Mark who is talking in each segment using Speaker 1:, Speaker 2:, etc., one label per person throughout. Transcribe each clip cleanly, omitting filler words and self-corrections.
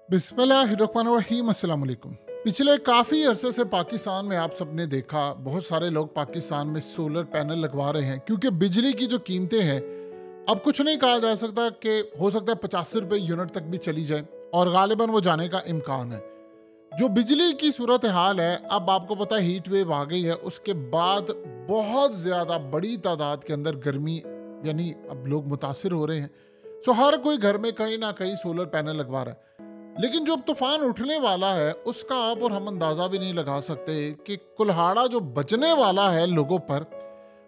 Speaker 1: बिस्मिल्लाहिर्रहमानिर्रहीम, अस्सलाम वालेकुम। पिछले काफ़ी अरसे से पाकिस्तान में आप सबने देखा बहुत सारे लोग पाकिस्तान में सोलर पैनल लगवा रहे हैं क्योंकि बिजली की जो कीमतें हैं अब कुछ नहीं कहा जा सकता कि हो सकता है 85 रुपये यूनिट तक भी चली जाए और गालिबन वो जाने का इम्कान है। जो बिजली की सूरत हाल है, अब आपको पता है हीट वेव आ गई है, उसके बाद बहुत ज़्यादा बड़ी तादाद के अंदर गर्मी यानी अब लोग मुतासिर हो रहे हैं। सो हर कोई घर में कहीं ना कहीं सोलर पैनल लगवा रहा है। लेकिन जो अब तूफान उठने वाला है उसका आप और हम अंदाज़ा भी नहीं लगा सकते कि कुल्हाड़ा जो बचने वाला है लोगों पर,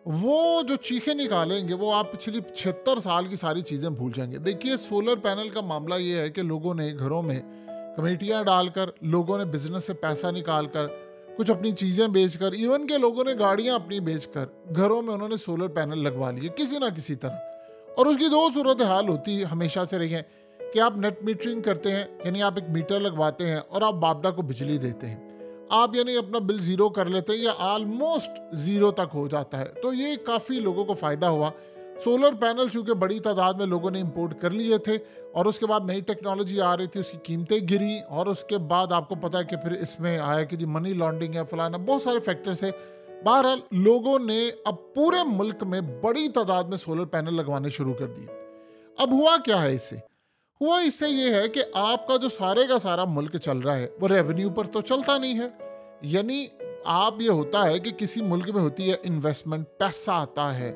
Speaker 1: वो जो चीखें निकालेंगे वो आप पिछली 76 साल की सारी चीज़ें भूल जाएंगे। देखिए, सोलर पैनल का मामला ये है कि लोगों ने घरों में कमेटियाँ डालकर, लोगों ने बिजनेस से पैसा निकाल कर, कुछ अपनी चीज़ें बेचकर, इवन के लोगों ने गाड़ियाँ अपनी बेचकर घरों में उन्होंने सोलर पैनल लगवा लिए किसी ना किसी तरह। और उसकी दो सूरत हाल होती है, हमेशा से रही है कि आप नेट मीटरिंग करते हैं, यानी आप एक मीटर लगवाते हैं और आप बापडा को बिजली देते हैं। आप यानी अपना बिल ज़ीरो कर लेते हैं या ऑलमोस्ट ज़ीरो तक हो जाता है। तो ये काफ़ी लोगों को फ़ायदा हुआ। सोलर पैनल चूँकि बड़ी तादाद में लोगों ने इंपोर्ट कर लिए थे और उसके बाद नई टेक्नोलॉजी आ रही थी, उसकी कीमतें गिरी और उसके बाद आपको पता है कि फिर इसमें आया कि जी मनी लॉन्ड्रिंग है, फलाना, बहुत सारे फैक्टर्स है। बहरहाल लोगों ने अब पूरे मुल्क में बड़ी तादाद में सोलर पैनल लगवाने शुरू कर दिए। अब हुआ क्या है इससे? हुआ इससे ये है कि आपका जो सारे का सारा मुल्क चल रहा है वो रेवेन्यू पर तो चलता नहीं है। यानी आप ये होता है कि किसी मुल्क में होती है इन्वेस्टमेंट, पैसा आता है,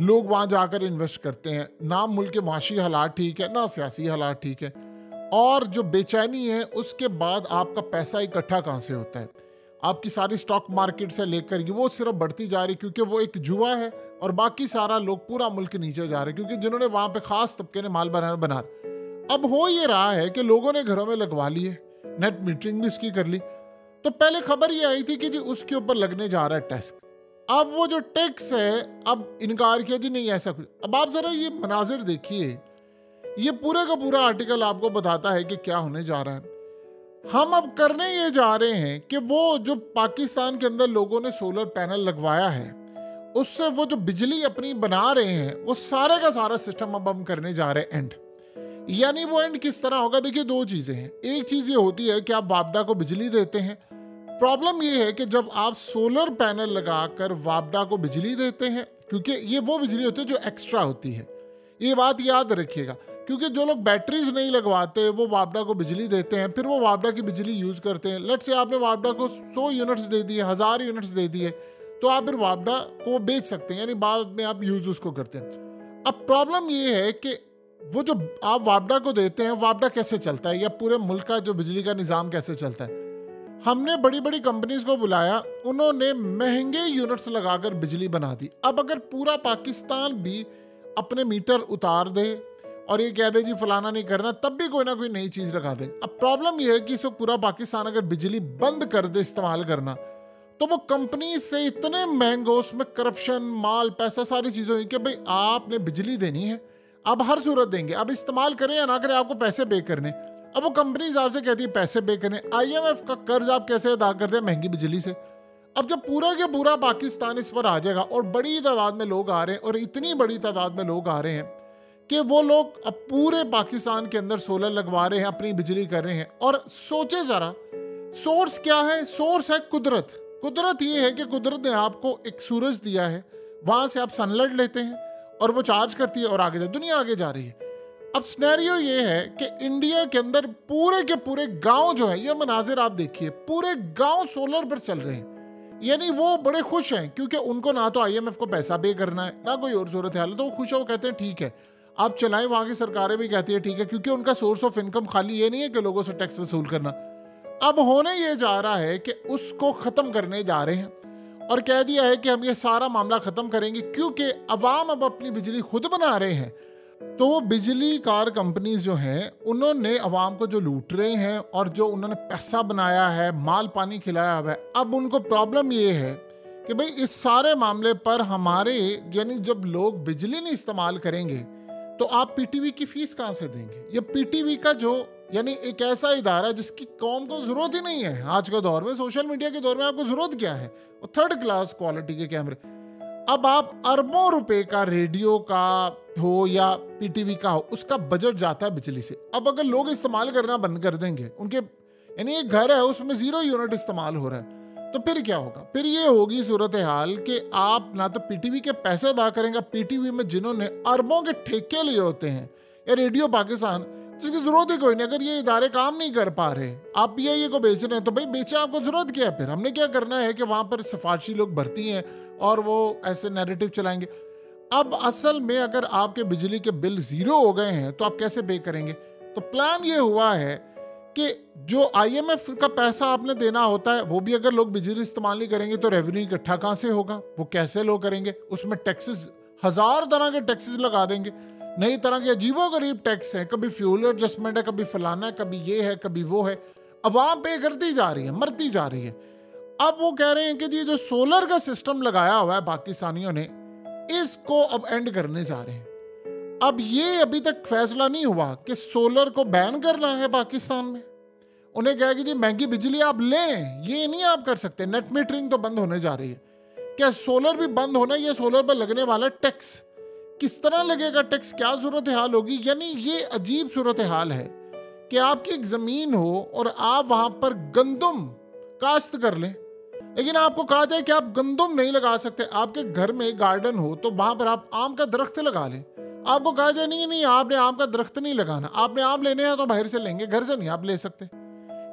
Speaker 1: लोग वहाँ जाकर इन्वेस्ट करते हैं, ना मुल्क के माशी हालात ठीक है ना सियासी हालात ठीक है, और जो बेचैनी है उसके बाद आपका पैसा इकट्ठा कहाँ से होता है? आपकी सारी स्टॉक मार्केट से लेकर वो सिर्फ बढ़ती जा रही क्योंकि वो एक जुआ है और बाकी सारा लोग पूरा मुल्क नीचे जा रहे क्योंकि जिन्होंने वहाँ पे खास तबके ने माल बना। अब हो ये रहा है कि लोगों ने घरों में लगवा लिए, नेट मीटरिंग भी इसकी कर ली। तो पहले खबर ये आई थी कि जी उसके ऊपर लगने जा रहा है टैक्स। अब वो जो टैक्स है, अब इनकार किया जी नहीं ऐसा कुछ। अब आप जरा ये मनाजिर देखिए, ये पूरे का पूरा आर्टिकल आपको बताता है कि क्या होने जा रहा है। हम अब करने ये जा रहे हैं कि वो जो पाकिस्तान के अंदर लोगों ने सोलर पैनल लगवाया है उससे वो जो बिजली अपनी बना रहे हैं वो सारे का सारा सिस्टम अब हम करने जा रहे हैं एंड। यानी वो एंड किस तरह होगा? देखिए, दो चीजें हैं। एक चीज ये होती है कि आप वापडा को बिजली देते हैं। प्रॉब्लम ये है कि जब आप सोलर पैनल लगाकर वापडा को बिजली देते हैं, क्योंकि ये वो बिजली होती है जो एक्स्ट्रा होती है, ये बात याद रखिएगा। क्योंकि जो लोग बैटरीज नहीं लगवाते वो वापडा को बिजली देते हैं, फिर वो वापडा की बिजली यूज करते हैं। लेट्स से आपने वापडा को 100 यूनिट्स दे दिए, 1000 यूनिट्स दे दिए, तो आप फिर वापडा को बेच सकते हैं, यानी बाद में आप यूज उसको करते हैं। अब प्रॉब्लम ये है कि वो जो आप वापडा को देते हैं, वापडा कैसे चलता है या पूरे मुल्क का जो बिजली का निज़ाम कैसे चलता है? हमने बड़ी बड़ी कंपनीज को बुलाया, उन्होंने महंगे यूनिट्स लगाकर बिजली बना दी। अब अगर पूरा पाकिस्तान भी अपने मीटर उतार दे और ये कह दे जी फलाना नहीं करना, तब भी कोई ना कोई नई चीज़ लगा दे। अब प्रॉब्लम ये है कि इस पूरा पाकिस्तान अगर बिजली बंद कर दे इस्तेमाल करना, तो वो कंपनी से इतने महंगो, उसमें करप्शन, माल, पैसा, सारी चीज़ें हुई कि भाई आपने बिजली देनी है, अब हर सूरत देंगे, अब इस्तेमाल करें या ना करें, आपको पैसे पे करने। अब वो कंपनीज आपसे कहती है पैसे पे करने। IMF का कर्ज आप कैसे अदा करते हैं? महंगी बिजली से। अब जब पूरा के पूरा पाकिस्तान इस पर आ जाएगा और बड़ी तादाद में लोग आ रहे हैं, और इतनी बड़ी तादाद में लोग आ रहे हैं कि वो लोग अब पूरे पाकिस्तान के अंदर सोलर लगवा रहे हैं, अपनी बिजली कर रहे हैं। और सोचे जरा, सोर्स क्या है? सोर्स है कुदरत। कुदरत ये है कि कुदरत ने आपको एक सूरज दिया है, वहां से आप सनलाइट लेते हैं और वो चार्ज करती है और आगे दुनिया आगे जा रही है। अब सिनेरियो ये है कि इंडिया के अंदर पूरे के पूरे गांव जो है, ये मनाजिर आप देखिए, पूरे गांव सोलर पर चल रहे हैं। यानी वो बड़े खुश हैं क्योंकि उनको ना तो IMF को पैसा पे करना है ना कोई और सूरत हाल है, तो वो खुश है। वो कहते हैं ठीक है आप चलाएं। वहां की सरकारें भी कहती है ठीक है, क्योंकि उनका सोर्स ऑफ इनकम खाली ये नहीं है कि लोगों से टैक्स वसूल करना। अब होने ये जा रहा है कि उसको खत्म करने जा रहे हैं और कह दिया है कि हम ये सारा मामला खत्म करेंगे क्योंकि अवाम अब अपनी बिजली खुद बना रहे हैं। तो वो बिजली कार कंपनीज जो हैं, उन्होंने अवाम को जो लूट रहे हैं और जो उन्होंने पैसा बनाया है, माल पानी खिलाया हुआ है, अब उनको प्रॉब्लम ये है कि भाई इस सारे मामले पर हमारे, यानी जब लोग बिजली नहीं इस्तेमाल करेंगे तो आप PTV की फीस कहाँ से देंगे? ये PTV का जो, यानी एक ऐसा इदारा जिसकी कौम को जरूरत ही नहीं है आज के दौर में, सोशल मीडिया के दौर में आपको जरूरत क्या है? वो 3rd क्लास क्वालिटी के कैमरे। अब आप अरबों रुपए का रेडियो का, हो या पीटीवी का हो, उसका बजट जाता है बिजली से। अब अगर लोग इस्तेमाल करना बंद कर देंगे, उनके यानी एक घर है उसमें 0 यूनिट इस्तेमाल हो रहा है, तो फिर क्या होगा? फिर ये होगी सूरत हाल कि आप ना तो पीटीवी के पैसे अदा करेंगे, पीटीवी में जिन्होंने अरबों के ठेके लिए होते हैं, या रेडियो पाकिस्तान जिसकी जरूरत ही कोई नहीं, अगर ये इदारे काम नहीं कर पा रहे, आप पीआईए को बेच रहे हैं, तो भाई बेचे, आपको जरूरत क्या है? फिर हमने क्या करना है कि वहां पर सिफारशी लोग भर्ती हैं और वो ऐसे नैरेटिव चलाएंगे। अब असल में अगर आपके बिजली के बिल 0 हो गए हैं तो आप कैसे पे करेंगे? तो प्लान ये हुआ है कि जो आईएमएफ का पैसा आपने देना होता है, वो भी अगर लोग बिजली इस्तेमाल नहीं करेंगे तो रेवेन्यू इकट्ठा कहाँ से होगा? वो कैसे लोग करेंगे? उसमें टैक्सेस, 1000 तरह के टैक्सेस लगा देंगे, नई तरह के अजीबोगरीब टैक्स हैं, कभी फ्यूल एडजस्टमेंट है, कभी फलाना है, कभी ये है, कभी वो है। अवाम पे करती जा रही है, मरती जा रही है। अब वो कह रहे हैं कि ये जो सोलर का सिस्टम लगाया हुआ है पाकिस्तानियों ने, इसको अब एंड करने जा रहे हैं। अब ये अभी तक फैसला नहीं हुआ कि सोलर को बैन करना है पाकिस्तान में। उन्हें कहा कि जी महंगी बिजली आप लें, ये नहीं आप कर सकते। नेट मीटरिंग तो बंद होने जा रही है, क्या सोलर भी बंद होना? ये सोलर पर लगने वाला टैक्स किस तरह लगेगा? टैक्स क्या सूरत हाल होगी? यानी ये अजीब सूरत हाल है कि आपकी एक जमीन हो और आप वहां पर गंदम काश्त कर लें, लेकिन आपको कहा जाए कि आप गंदम नहीं लगा सकते। आपके घर में गार्डन हो तो वहां पर आप आम का दरख्त लगा लें, आपको कहा जाए नहीं नहीं आपने आम का दरख्त नहीं लगाना, आपने आम लेने हैं तो बाहर से लेंगे, घर से नहीं आप ले सकते।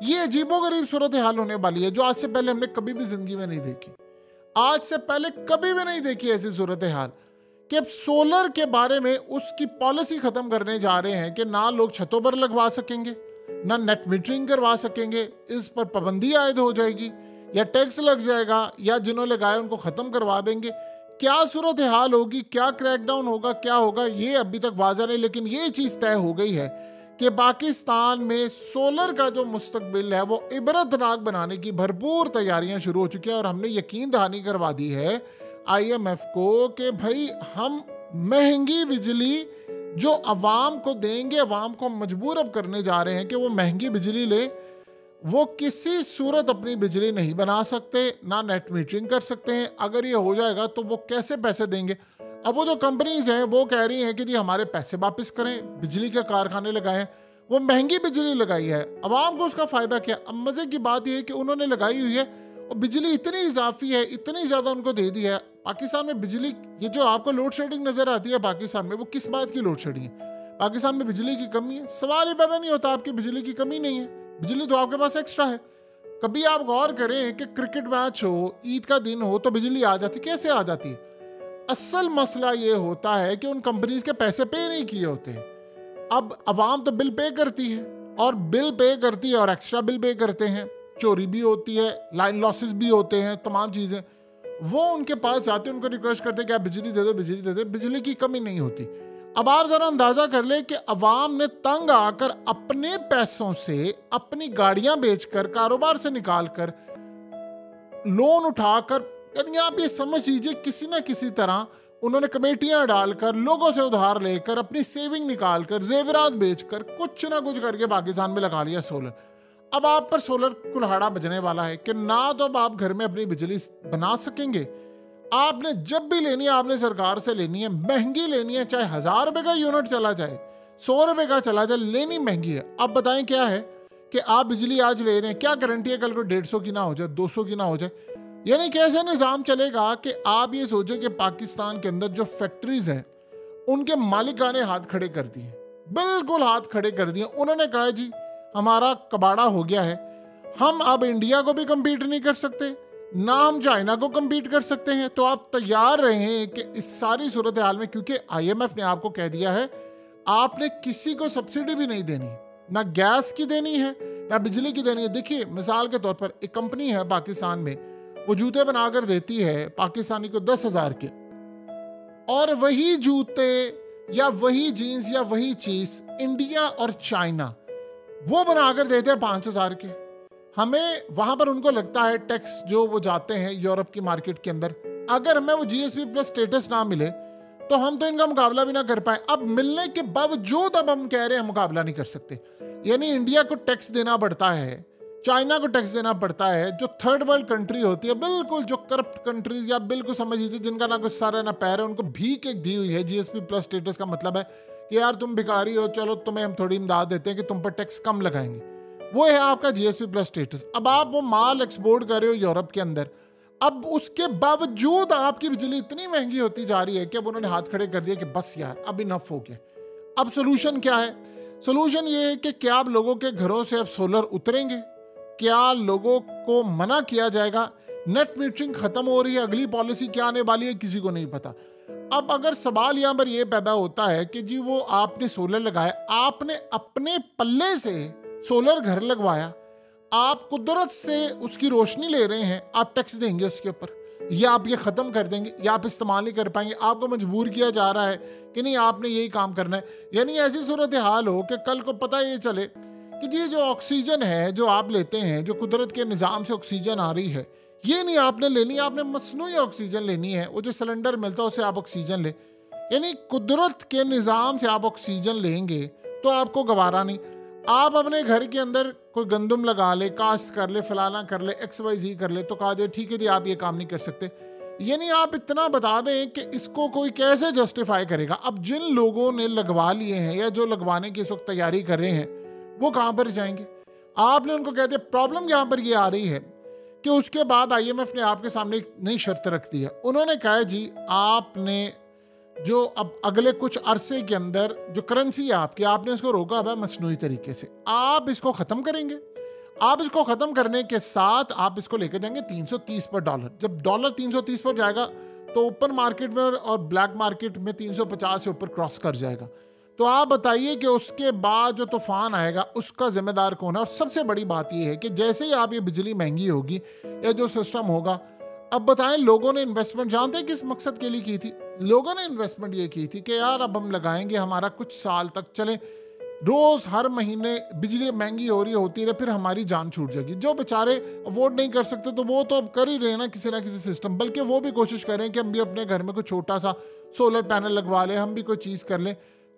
Speaker 1: ये अजीबोगरीब सूरत हाल होने वाली है जो आज से पहले हमने कभी भी जिंदगी में नहीं देखी। आज से पहले कभी भी नहीं देखी ऐसी सूरत हाल कि अब सोलर के बारे में उसकी पॉलिसी खत्म करने जा रहे हैं कि ना लोग छतों पर लगवा सकेंगे, ना नेट मीटरिंग करवा सकेंगे, इस पर पाबंदी आयद हो जाएगी या टैक्स लग जाएगा, या जिन्होंने लगाया उनको खत्म करवा देंगे। क्या सूरत हाल होगी, क्या क्रैकडाउन होगा, क्या होगा, ये अभी तक वाज़ा नहीं। लेकिन ये चीज़ तय हो गई है कि पाकिस्तान में सोलर का जो मुस्तकबिल है वो इबरतनाक बनाने की भरपूर तैयारियां शुरू हो चुकी हैं। और हमने यकीन दहानी करवा दी है आईएमएफ को कि भाई हम महंगी बिजली जो अवाम को देंगे, अवाम को मजबूर अब करने जा रहे हैं कि वो महंगी बिजली ले। वो किसी सूरत अपनी बिजली नहीं बना सकते, ना नेट मीटरिंग कर सकते हैं। अगर ये हो जाएगा तो वो कैसे पैसे देंगे? अब वो जो कंपनीज हैं वो कह रही हैं कि जी हमारे पैसे वापस करें, बिजली के कारखाने लगाएं, वो महंगी बिजली लगाई है, अवाम को उसका फ़ायदा क्या? अब मज़े की बात यह है कि उन्होंने लगाई हुई है और बिजली इतनी इजाफी है, इतनी ज़्यादा उनको दे दी है। पाकिस्तान में बिजली, ये जो आपको लोड शेडिंग नज़र आती है पाकिस्तान में, वो किस बात की लोड शेडिंग है? पाकिस्तान में बिजली की कमी है? सवाल ही पैदा नहीं होता, आपकी बिजली की कमी नहीं है, बिजली तो आपके पास एक्स्ट्रा है। कभी आप गौर करें कि क्रिकेट मैच हो, ईद का दिन हो तो बिजली आ जाती, कैसे आ जाती है? असल मसला ये होता है कि उन कंपनीज के पैसे पे नहीं किए होते हैं। अब अवाम तो बिल पे करती है, और बिल पे करती है और एक्स्ट्रा बिल पे करते हैं, चोरी भी होती है, लाइन लॉसेस भी होते हैं, तमाम चीज़ें। वो उनके पास जाते हैं, उनको रिक्वेस्ट करते हैं कि आप बिजली दे दो, बिजली दे दो, बिजली की कमी नहीं होती। अब आप जरा अंदाजा कर ले कि अवाम ने तंग आकर अपने पैसों से अपनी गाड़ियां बेचकर, कारोबार से निकालकर, लोन उठाकर, यानी आप ये समझ लीजिए किसी ना किसी तरह उन्होंने कमेटियां डालकर, लोगों से उधार लेकर, अपनी सेविंग निकालकर, जेवरात बेचकर, कुछ ना कुछ करके पाकिस्तान में लगा लिया सोलर। अब आप पर सोलर कुल्हाड़ा बजने वाला है कि ना तो अब आप घर में अपनी बिजली बना सकेंगे, आपने जब भी लेनी है आपने सरकार से लेनी है, महंगी लेनी है, चाहे 1000 रुपए का यूनिट चला जाए, 100 रुपए का चला जाए, लेनी महंगी है। अब बताएं क्या है कि आप बिजली आज ले रहे हैं, क्या गारंटी है कल को 150 की ना हो जाए, 200 की ना हो जाए? यानी कैसे निज़ाम चलेगा कि आप ये सोचें कि पाकिस्तान के अंदर जो फैक्ट्रीज हैं उनके मालिकाने हाथ खड़े कर दिए, बिल्कुल हाथ खड़े कर दिए। उन्होंने कहा जी हमारा कबाड़ा हो गया है, हम अब इंडिया को भी कम्पीट नहीं कर सकते, ना हम चाइना को कम्पीट कर सकते हैं। तो आप तैयार रहें कि इस सारी सूरत हाल में, क्योंकि आईएमएफ ने आपको कह दिया है आपने किसी को सब्सिडी भी नहीं देनी, ना गैस की देनी है ना बिजली की देनी है। देखिए मिसाल के तौर पर एक कंपनी है पाकिस्तान में, वो जूते बनाकर देती है पाकिस्तानी को 10,000 के, और वही जूते या वही जीन्स या वही चीज इंडिया और चाइना वो बनाकर देते हैं 5,000 के। हमें वहां पर उनको लगता है टैक्स जो वो जाते हैं यूरोप की मार्केट के अंदर, अगर हमें वो जीएसपी प्लस स्टेटस ना मिले तो हम तो इनका मुकाबला भी ना कर पाए। अब मिलने के बावजूद अब हम कह रहे हैं मुकाबला नहीं कर सकते, यानी इंडिया को टैक्स देना पड़ता है चाइना को टैक्स देना पड़ता है, जो थर्ड वर्ल्ड कंट्री होती है, बिल्कुल जो करप्ट कंट्रीज या बिल्कुल समझ लीजिए जिनका ना कुछ सारा ना पैर है, उनको भीख एक दी हुई है। जीएसपी प्लस स्टेटस का मतलब है कि यार तुम भिखारी हो, चलो तुम्हें हम थोड़ी इमदाद देते हैं कि तुम पर टैक्स कम लगाएंगे। वो है आपका जीएसपी प्लस स्टेटस। अब आप वो माल एक्सपोर्ट कर रहे हो यूरोप के अंदर, अब उसके बावजूद आपकी बिजली इतनी महंगी होती जा रही है कि अब उन्होंने हाथ खड़े कर दिया कि बस यार अब इनफ हो गया। अब सोल्यूशन क्या है? सोल्यूशन ये है कि क्या अब लोगों के घरों से अब सोलर उतरेंगे? क्या लोगों को मना किया जाएगा? नेट मीटरिंग खत्म हो रही है, अगली पॉलिसी क्या आने वाली है किसी को नहीं पता। अब अगर सवाल यहाँ पर यह पैदा होता है कि जी वो आपने सोलर लगाया, आपने अपने पल्ले से सोलर घर लगवाया, आप कुदरत से उसकी रोशनी ले रहे हैं, आप टैक्स देंगे उसके ऊपर, या आप ये ख़त्म कर देंगे, या आप इस्तेमाल नहीं कर पाएंगे, आपको मजबूर किया जा रहा है कि नहीं आपने यही काम करना है। यानी ऐसी सूरत हाल हो कि कल को पता ये चले कि जी जो ऑक्सीजन है जो आप लेते हैं, जो कुदरत के निज़ाम से ऑक्सीजन आ रही है, ये नहीं आपने लेनी, आपने मसनूई ऑक्सीजन लेनी है। वो जो सिलेंडर मिलता है उससे आप ऑक्सीजन ले, यानी कुदरत के निज़ाम से आप ऑक्सीजन लेंगे तो आपको गवारा नहीं। आप अपने घर के अंदर कोई गंदम लगा ले, काश्त कर ले, फलाना कर ले, XYZ कर ले, तो कहा जाए ठीक है जी आप ये काम नहीं कर सकते। यानी आप इतना बता दें कि इसको कोई कैसे जस्टिफाई करेगा। अब जिन लोगों ने लगवा लिए हैं या जो लगवाने की इस वक्त तैयारी कर रहे हैं वो कहाँ पर जाएंगे? आपने उनको कह दिया। प्रॉब्लम यहाँ पर ये आ रही है कि उसके बाद IMF ने आपके सामने एक नई शर्त रख दी है। उन्होंने कहा जी आपने जो अब अगले कुछ अरसे के अंदर जो करेंसी है आपकी, आपने इसको रोका हुआ है मसनूई तरीके से, आप इसको ख़त्म करेंगे। आप इसको ख़त्म करने के साथ आप इसको लेकर जाएंगे 330 पर डॉलर। जब डॉलर 330 पर जाएगा तो ओपन मार्केट में और ब्लैक मार्केट में 350 से ऊपर क्रॉस कर जाएगा। तो आप बताइए कि उसके बाद जो तूफान आएगा उसका जिम्मेदार कौन है? और सबसे बड़ी बात यह है कि जैसे ही आप ये बिजली महंगी होगी या जो सिस्टम होगा, अब बताएं लोगों ने इन्वेस्टमेंट जानते हैं किस मकसद के लिए की थी? लोगों ने इन्वेस्टमेंट ये की थी कि यार अब हम लगाएंगे, हमारा कुछ साल तक चले, रोज हर महीने बिजली महंगी हो रही होती रहे, फिर हमारी जान छूट जाएगी। जो बेचारे अफोर्ड नहीं कर सकते तो वो तो अब कर ही रहे ना किसी सिस्टम, बल्कि वो भी कोशिश करें कि हम भी अपने घर में कोई छोटा सा सोलर पैनल लगवा लें, हम भी कोई चीज़ कर लें।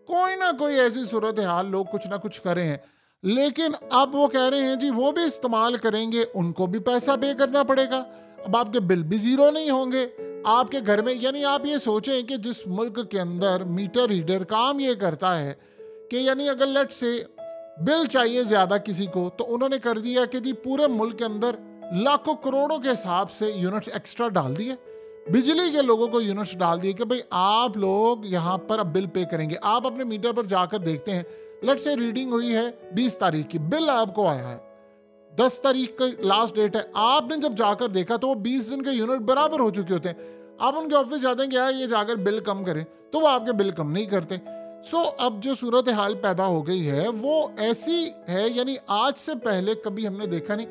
Speaker 1: कोई ना कोई ऐसी सूरत हाल लोग कुछ ना कुछ करें हैं। लेकिन अब वो कह रहे हैं जी वो भी इस्तेमाल करेंगे, उनको भी पैसा पे करना पड़ेगा। अब आपके बिल भी ज़ीरो नहीं होंगे आपके घर में। यानी आप ये सोचें कि जिस मुल्क के अंदर मीटर रीडर काम ये करता है कि यानी अगर लेट से बिल चाहिए ज़्यादा किसी को, तो उन्होंने कर दिया कि जी पूरे मुल्क के अंदर लाखों करोड़ों के हिसाब से यूनिट्स एक्स्ट्रा डाल दिए, बिजली के लोगों को यूनिट्स डाल दिए कि भाई आप लोग यहाँ पर अब बिल पे करेंगे। आप अपने मीटर पर जाकर देखते हैं, लेट से रीडिंग हुई है 20 तारीख की, बिल आपको आया है 10 तारीख का लास्ट डेट है। आपने जब जाकर देखा तो वो 20 दिन के यूनिट बराबर हो चुके होते हैं। आप उनके ऑफिस जाते हैं कि यार ये जाकर बिल कम करें, तो वो आपके बिल कम नहीं करते। अब जो सूरत हाल पैदा हो गई है वो ऐसी है, यानी आज से पहले कभी हमने देखा नहीं।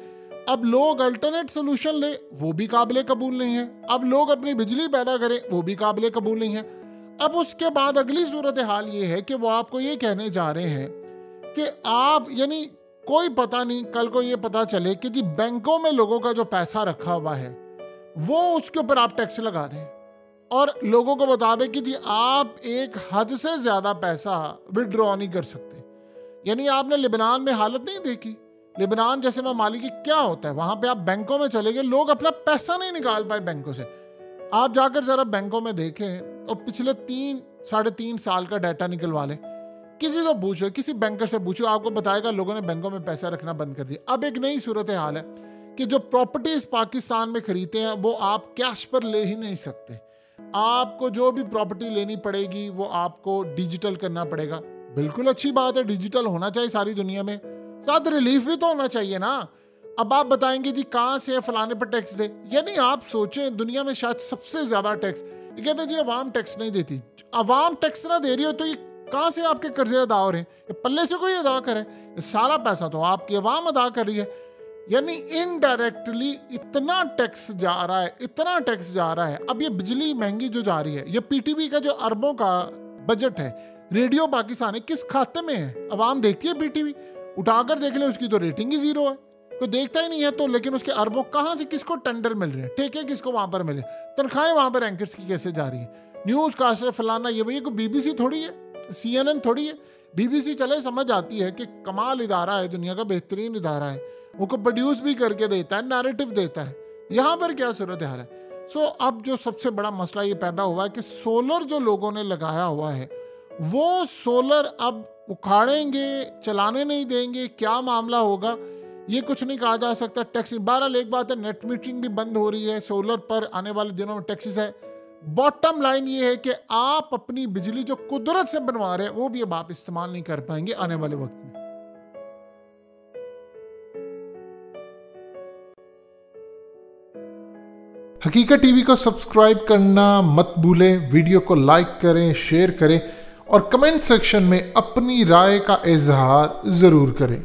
Speaker 1: अब लोग अल्टरनेट सोल्यूशन ले, वो भी काबिले कबूल नहीं है। अब लोग अपनी बिजली पैदा करें, वो भी काबिले कबूल नहीं है। अब उसके बाद अगली सूरत हाल ये है कि वो आपको ये कहने जा रहे हैं कि आप यानी कोई पता नहीं कल को ये पता चले कि जी बैंकों में लोगों का जो पैसा रखा हुआ है वो उसके ऊपर आप टैक्स लगा दें और लोगों को बता दें कि जी आप एक हद से ज़्यादा पैसा विड्रॉ नहीं कर सकते। यानी आपने लेबनान में हालत नहीं देखी, लेबनान जैसे ममालिक की क्या होता है, वहाँ पे आप बैंकों में चले गए, लोग अपना पैसा नहीं निकाल पाए बैंकों से। आप जाकर ज़रा बैंकों में देखें और पिछले 3-3.5 साल का डाटा निकलवा लें, किसी से पूछो, किसी बैंकर से पूछो, आपको बताएगा लोगों ने बैंकों में पैसा रखना बंद कर दिया। अब एक नई सूरत हाल है कि जो प्रॉपर्टीज पाकिस्तान में खरीदते हैं वो आप कैश पर ले ही नहीं सकते। आपको जो भी प्रॉपर्टी लेनी पड़ेगी वो आपको डिजिटल करना पड़ेगा। बिल्कुल अच्छी बात है, डिजिटल होना चाहिए सारी दुनिया में, साथ रिलीफ भी तो होना चाहिए ना। अब आप बताएंगे जी कहाँ से फलाने पर टैक्स दे, यानी आप सोचें दुनिया में शायद सबसे ज्यादा टैक्स, ये कहते हैं जी अवाम टैक्स नहीं देती। अवाम टैक्स ना दे रही हो तो ये कहाँ से आपके कर्जे अदा हो रहे हैं? ये पल्ले से कोई अदा करे? सारा पैसा तो आपकी अवाम अदा कर रही है। यानी इनडायरेक्टली इतना टैक्स जा रहा है, इतना टैक्स जा रहा है। अब ये बिजली महंगी जो जा रही है, ये PTV का जो अरबों का बजट है, रेडियो पाकिस्तान है, किस खाते में है? अवाम देखती है PTV? उठाकर देख ले, उसकी तो रेटिंग ही 0 है, कोई देखता ही नहीं है। तो लेकिन उसके अरबों कहाँ से, किसको टेंडर मिल रहे हैं, ठेके किसको वहां पर मिले, तनख्वाहें वहां पर एंकर्स की कैसे जा रही है, न्यूज कास्टर फलाना, ये भैया कोई BBC थोड़ी है, CNN थोड़ी है। BBC चले समझ आती है कि कमाल इदारा है, दुनिया का बेहतरीन इदारा है, वो को प्रोड्यूस भी करके देता है, नैरेटिव देता है। यहाँ पर क्या सूरत हाल है? सो अब जो सबसे बड़ा मसला ये पैदा हुआ है कि सोलर जो लोगों ने लगाया हुआ है वो सोलर अब उखाड़ेंगे, चलाने नहीं देंगे, क्या मामला होगा ये कुछ नहीं कहा जा सकता। टैक्स, बहरहाल एक बात है, नेट मीटरिंग भी बंद हो रही है, सोलर पर आने वाले दिनों में टैक्सेस है। बॉटम लाइन ये है कि आप अपनी बिजली जो कुदरत से बनवा रहे हैं वो भी अब आप इस्तेमाल नहीं कर पाएंगे आने वाले वक्त में।
Speaker 2: हकीकत टीवी को सब्सक्राइब करना मत भूलें, वीडियो को लाइक करें, शेयर करें और कमेंट सेक्शन में अपनी राय का इजहार ज़रूर करें।